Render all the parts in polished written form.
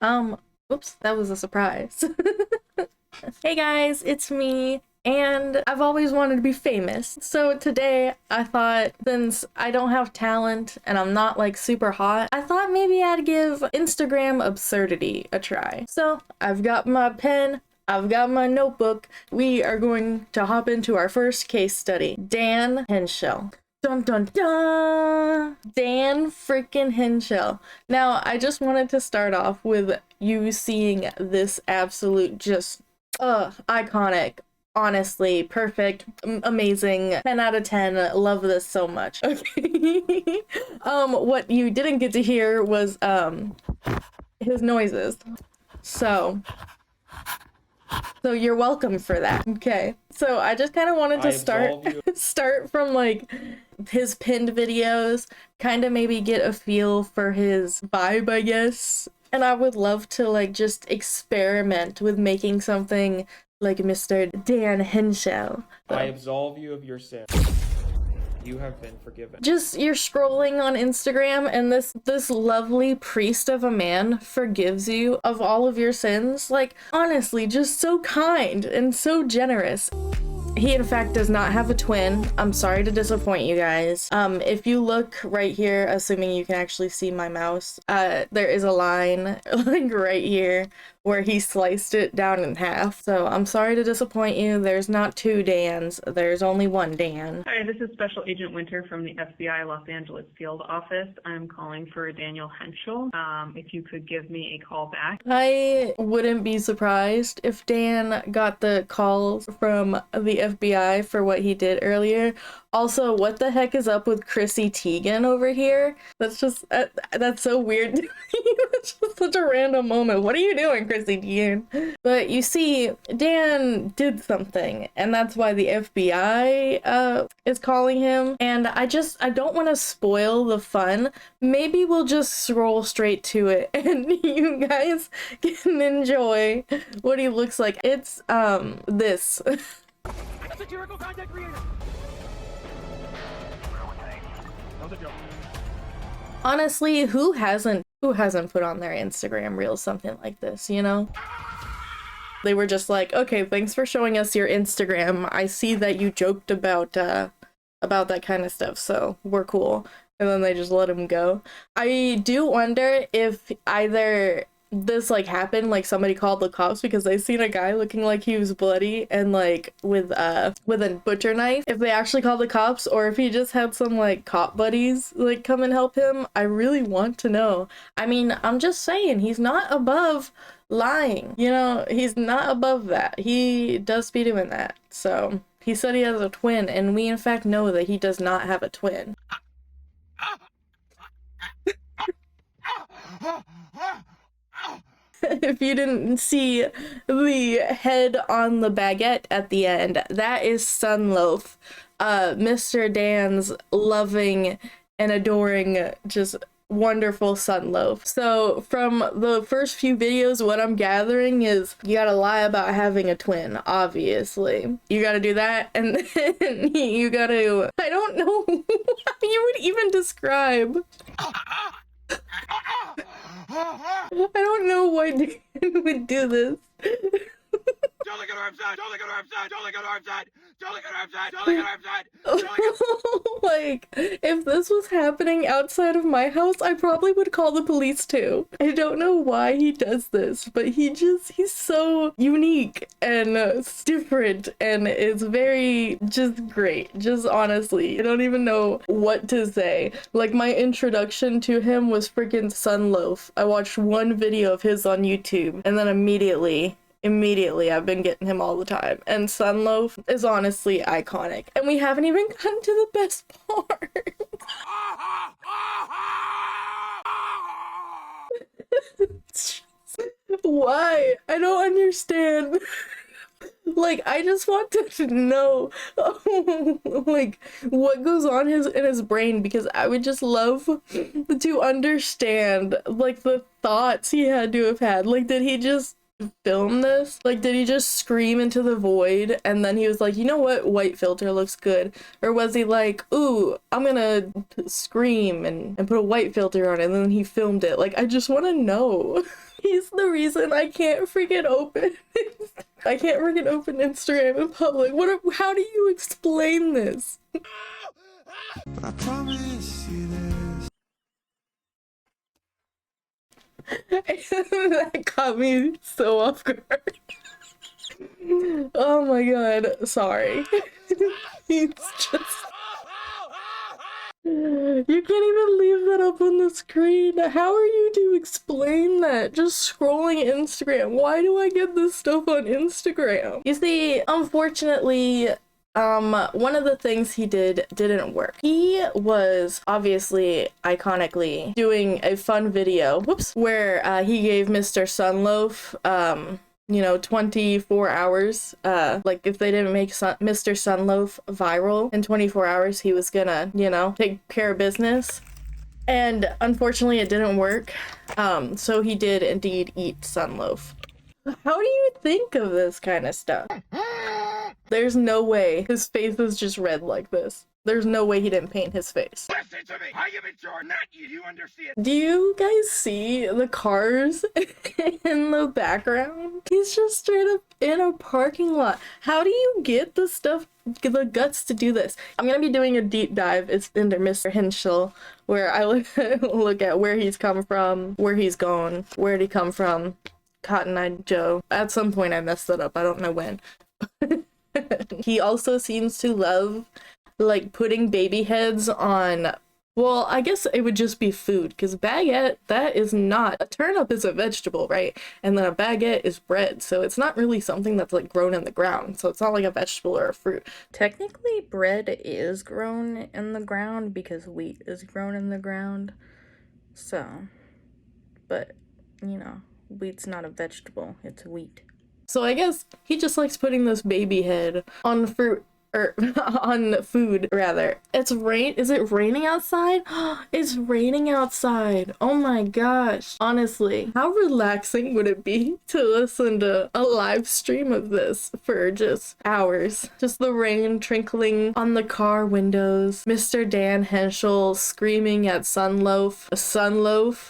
Um, Oops, that was a surprise. Hey guys, it's me, and I've always wanted to be famous. So today I thought, since I don't have talent and I'm not like super hot, I thought maybe I'd give Instagram absurdity a try. So I've got my pen, I've got my notebook. We are going to hop into our first case study. Dan Hentschel. Dun dun dun! Dan freaking Hentschel. Now, I just wanted to start off with you seeing this absolute just iconic, honestly, perfect, amazing, 10 out of 10, love this so much. Okay. What you didn't get to hear was his noises. So you're welcome for that. Okay. So I just kind of wanted to start from like his pinned videos, kind of maybe get a feel for his vibe, I guess. And I would love to like just experiment with making something like Mr. Dan Hentschel. I absolve you of your sin. You have been forgiven. Just you're scrolling on Instagram and this lovely priest of a man forgives you of all of your sins. Like, honestly, just so kind and so generous. He in fact does not have a twin. I'm sorry to disappoint you guys. If you look right here, assuming you can actually see my mouse, there is a line like right here where he sliced it down in half. So I'm sorry to disappoint you. There's not two Dans. There's only one Dan. Hi, this is Special Agent Winter from the FBI Los Angeles Field Office. I'm calling for Daniel Hentschel. If you could give me a call back. I wouldn't be surprised if Dan got the calls from the FBI for what he did earlier. Also, what the heck is up with Chrissy Teigen over here? That's just, that's so weird. That's just such a random moment. What are you doing, Chrissy Teigen? But you see, Dan did something, and that's why the FBI is calling him. And I don't want to spoil the fun. Maybe we'll just scroll straight to it, and you guys can enjoy what he looks like. It's, this. Satirical content creator. Honestly, who hasn't put on their Instagram reel something like this, you know? They were just like, okay, thanks for showing us your Instagram. I see that you joked about that kind of stuff, so we're cool. And then they just let him go. I do wonder if either this like happened, like somebody called the cops because they seen a guy looking like he was bloody and like with a butcher knife, if they actually called the cops, or if he just had some like cop buddies like come and help him. I really want to know. I mean, I'm just saying, he's not above lying, you know, he's not above that. He does be doing that. So he said he has a twin, and we in fact know that he does not have a twin. If you didn't see the head on the baguette at the end, that is Sunloaf, Mr. Dan's loving and adoring, just wonderful Sunloaf. So from the first few videos, what I'm gathering is you gotta lie about having a twin, obviously. You gotta do that, and then you gotta, I don't know how you would even describe. I don't know why Dan would do this. Don't look at our website! Don't look at our website! Don't look at our website! Don't look at our website! Don't look at our website! Like, if this was happening outside of my house, I probably would call the police too. I don't know why he does this, but he's so unique and different, and it's very just great. Just honestly, I don't even know what to say. Like, my introduction to him was freaking Sunloaf. I watched one video of his on YouTube, and then immediately I've been getting him all the time, and Sunloaf is honestly iconic, and we haven't even gotten to the best part. Why? I don't understand. Like, I just want to know like what goes on in his brain, because I would just love to understand like the thoughts he had to have had. Like, did he just film this? Like, did he just scream into the void and then he was like, you know what, white filter looks good? Or was he like, ooh, I'm gonna scream and put a white filter on it, and then he filmed it? Like, I just want to know. He's the reason I can't freaking open. I can't freaking open Instagram in public. How do you explain this? I promise you this. That caught me so off guard. Oh my god, sorry. He's just... You can't even leave that up on the screen. How are you to explain that? Just scrolling Instagram. Why do I get this stuff on Instagram? You see, unfortunately, one of the things he did didn't work. He was obviously iconically doing a fun video, where he gave Mr. Sunloaf, 24 hours. Like if they didn't make Mr. Sunloaf viral in 24 hours, he was gonna, take care of business. And unfortunately it didn't work. So he did indeed eat Sunloaf. How do you think of this kind of stuff? There's no way his face is just red like this. There's no way he didn't paint his face. Listen to me. I am in charge, not you. You understand? Do you guys see the cars in the background? He's just straight up in a parking lot. How do you get the guts to do this? I'm gonna be doing a deep dive into Mr. Hentschel, where I look at where he's come from, where he's gone, where did he come from, Cotton Eye Joe. At some point I messed that up. I don't know when. He also seems to love putting baby heads on, well, I guess it would just be food, because baguette, that is not, a turnip is a vegetable, right? And then a baguette is bread, so it's not really something that's grown in the ground, so it's not like a vegetable or a fruit. Technically bread is grown in the ground because wheat is grown in the ground, so, but wheat's not a vegetable, it's wheat. So I guess he just likes putting this baby head on fruit, or on food rather. Is it raining outside? It's raining outside. Oh my gosh. Honestly, how relaxing would it be to listen to a live stream of this for just hours? Just the rain trickling on the car windows, Mr. Dan Hentschel screaming at Sunloaf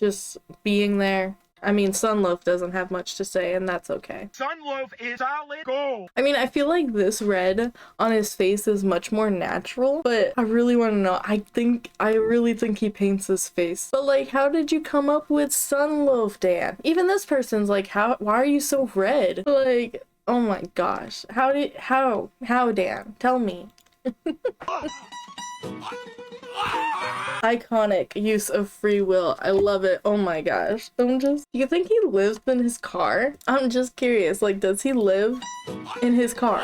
just being there. I mean, Sunloaf doesn't have much to say, and that's okay. Sunloaf is solid gold. I mean, I feel like this red on his face is much more natural, but I really want to know. I really think he paints his face. But how did you come up with Sunloaf, Dan? Even this person's why are you so red? Oh my gosh. How, Dan? Tell me. Iconic use of free will. I love it. Oh my gosh. Do you think he lives in his car? I'm just curious. Does he live in his car?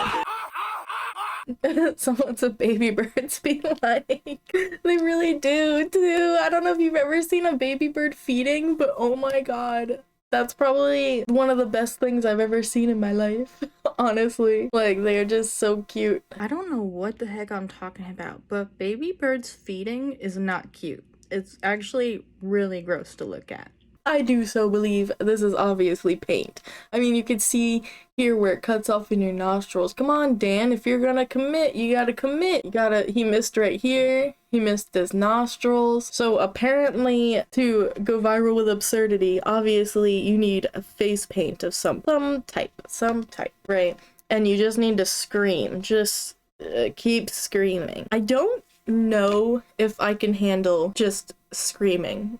Someone's a baby birds be like. They really do too. I don't know if you've ever seen a baby bird feeding, but oh my god. That's probably one of the best things I've ever seen in my life, honestly. They're just so cute. I don't know what the heck I'm talking about, but baby birds feeding is not cute. It's actually really gross to look at. I do so believe this is obviously paint. I mean, you could see here where it cuts off in your nostrils. Come on, Dan, if you're gonna commit, you gotta commit. He missed right here. He missed his nostrils. So apparently, to go viral with absurdity, obviously you need a face paint of some type, right? And you just need to scream. Just keep screaming. I don't know if I can handle just screaming.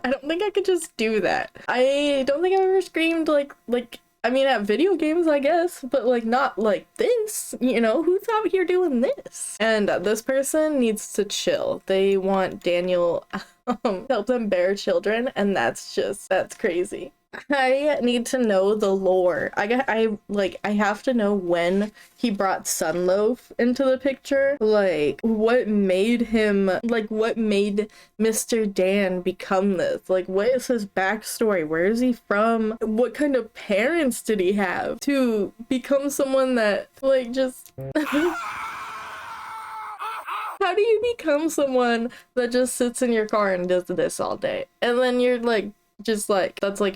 I don't think I could just do that. I don't think I've ever screamed I mean, at video games, I guess, but not like this, who's out here doing this? And this person needs to chill. They want Daniel to help them bear children, and that's crazy. I need to know the lore. I have to know when he brought Sunloaf into the picture. What made him, what made Mr. Dan become this? What is his backstory? Where is he from? What kind of parents did he have to become someone that, just... How do you become someone that just sits in your car and does this all day? And then you're that's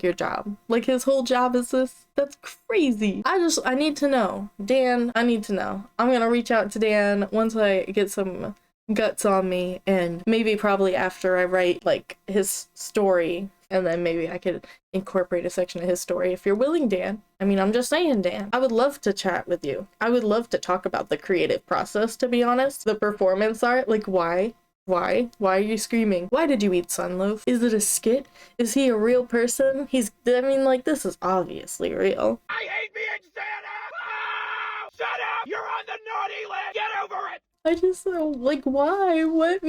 your job. His whole job is this? That's crazy. I need to know. Dan, I need to know. I'm gonna reach out to Dan once I get some guts on me, and maybe probably after I write his story and then maybe I could incorporate a section of his story if you're willing, Dan. I mean, I'm just saying, Dan. I would love to chat with you. I would love to talk about the creative process, to be honest. The performance art, like why? Why are you screaming? Why did you eat Sunloaf? Is it a skit? Is he a real person? I mean, like, this is obviously real. I hate being Santa! Oh! Shut up! You're on the naughty list! Get over it! I just, like, why? What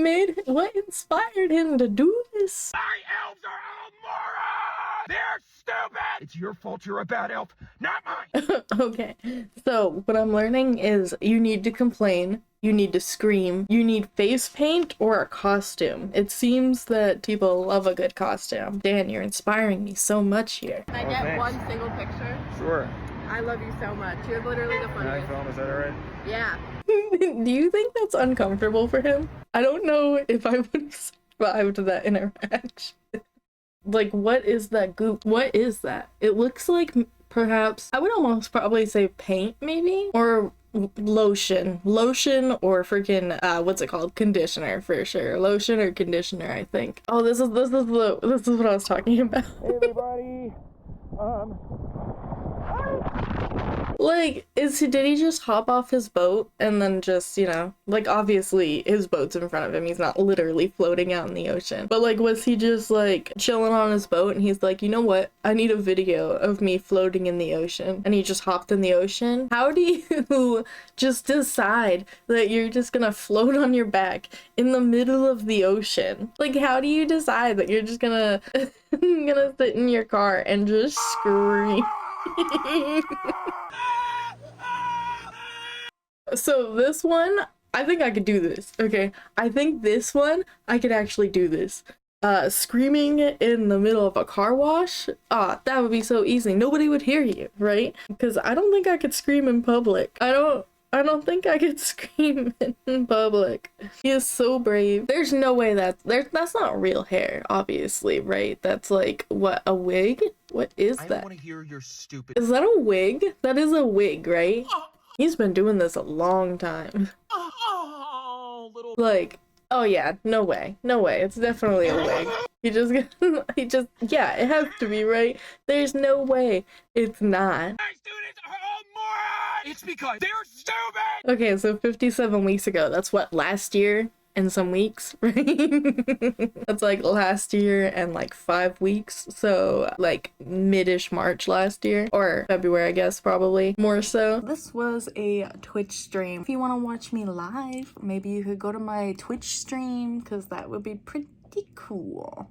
inspired him to do this? My elves are all morons! They're stupid! It's your fault you're a bad elf, not mine! Okay, so what I'm learning is you need to complain, you need to scream, you need face paint or a costume. It seems that people love a good costume. Dan, you're inspiring me so much here. Can I get thanks. one single picture? Sure. I love you so much. You're literally the funniest. Film, is that alright? Yeah. Do you think that's uncomfortable for him? I don't know if I would have survived that interaction. Like, what is that goop? What is that? It looks like perhaps, I would almost probably say paint maybe? Or lotion or freaking what's it called, conditioner for sure. Lotion or conditioner, I think. Oh, this is what I was talking about. Hey everybody, Like, did he just hop off his boat and then just, you know, like, obviously his boat's in front of him, he's not literally floating out in the ocean, but like, was he just like chilling on his boat and he's like, you know what, I need a video of me floating in the ocean, and he just hopped in the ocean? How do you just decide that you're just gonna float on your back in the middle of the ocean? Like, how do you decide that you're just gonna gonna sit in your car and just scream? So this one, I think I could do this. Okay, I think this one, I could actually do this. Screaming in the middle of a car wash, that would be so easy. Nobody would hear you, right? Because I don't think I could scream in public. I don't think I could scream in public. He is so brave. There's no way that's not real hair, obviously, right? That's like, what, a wig? What is that? I don't want to hear your stupid. Is that a wig? That is a wig, right? He's been doing this a long time. Like, oh yeah, no way. It's definitely a wig. Yeah, it has to be, right? There's no way it's not. My students are all morons! It's because they're stupid! Okay, so 57 weeks ago, that's what, last year and some weeks, right? That's like last year and like 5 weeks, so like mid-ish March last year, or February, I guess, probably more so. This was a Twitch stream. If you want to watch me live, maybe you could go to my Twitch stream, because that would be pretty cool.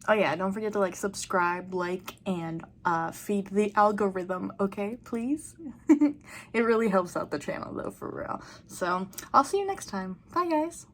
Oh yeah, don't forget to like subscribe, like, and feed the algorithm, okay, please? It really helps out the channel though, for real. So I'll see you next time. Bye guys.